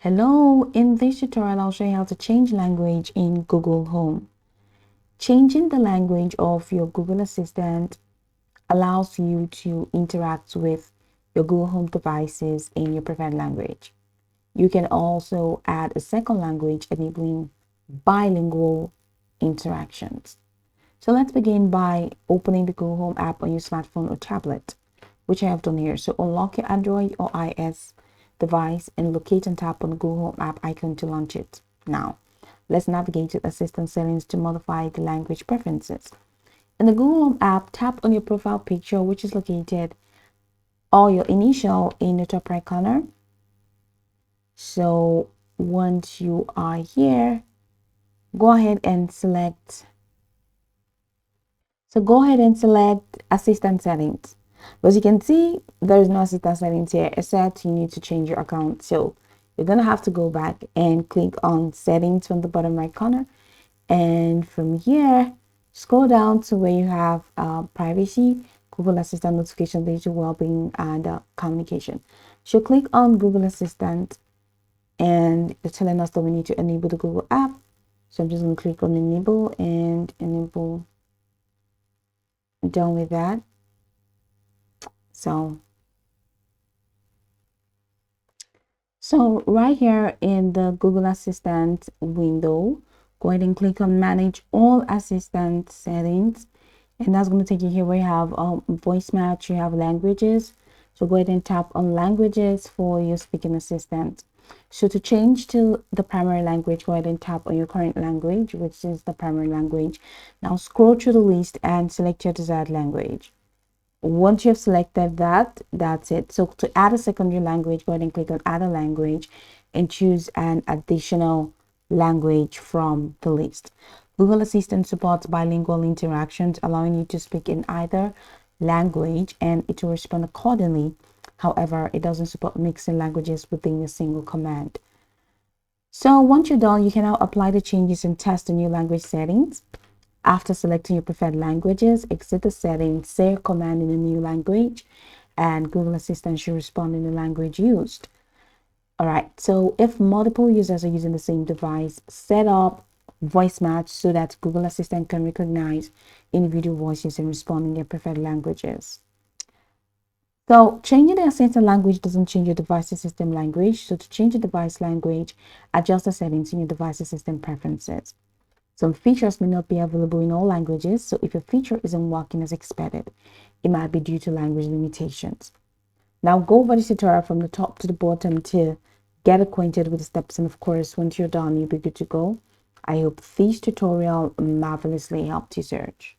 Hello, in this tutorial I'll show you how to change language in Google Home. Changing the language of your Google Assistant allows you to interact with your Google Home devices in your preferred language. You can also add a second language, enabling bilingual interactions. So let's begin by opening the Google Home app on your smartphone or tablet, which I have done here. So unlock your Android or iOS device and locate and tap on the Google Home app icon to launch it. Now, let's navigate to Assistant settings to modify the language preferences. In the Google Home app, tap on your profile picture, which is located or your initial in the top right corner. So once you are here, go ahead and select. So go ahead and select Assistant settings. As you can see, there is no assistant settings here, except you need to change your account. So you're going to have to go back and click on settings from the bottom right corner. And from here, scroll down to where you have privacy, Google Assistant notification, digital well-being, and communication. So click on Google Assistant, and it's telling us that we need to enable the Google app. So I'm just going to click on enable and enable. Done with that. So right here in the Google Assistant window, go ahead and click on manage all assistant settings, and that's going to take you here where you have voice match, you have languages. So go ahead and tap on languages for your speaking assistant. So to change to the primary language, go ahead and tap on your current language, which is the primary language. Now scroll through the list and select your desired language. Once you've selected that, that's it. So to add a secondary language, go ahead and click on add a language and choose an additional language from the list. Google Assistant supports bilingual interactions, allowing you to speak in either language and it will respond accordingly. However, it doesn't support mixing languages within a single command. So once you're done, you can now apply the changes and test the new language settings. After selecting your preferred languages, exit the settings, say a command in a new language, and Google Assistant should respond in the language used. All right, so if multiple users are using the same device, set up voice match so that Google Assistant can recognize individual voices and respond in their preferred languages. So changing the assistant language doesn't change your device's system language. So to change the device language, adjust the settings in your device's system preferences. Some features may not be available in all languages, so if a feature isn't working as expected, it might be due to language limitations. Now go over this tutorial from the top to the bottom to get acquainted with the steps, and of course, once you're done, you'll be good to go. I hope this tutorial marvelously helped you search.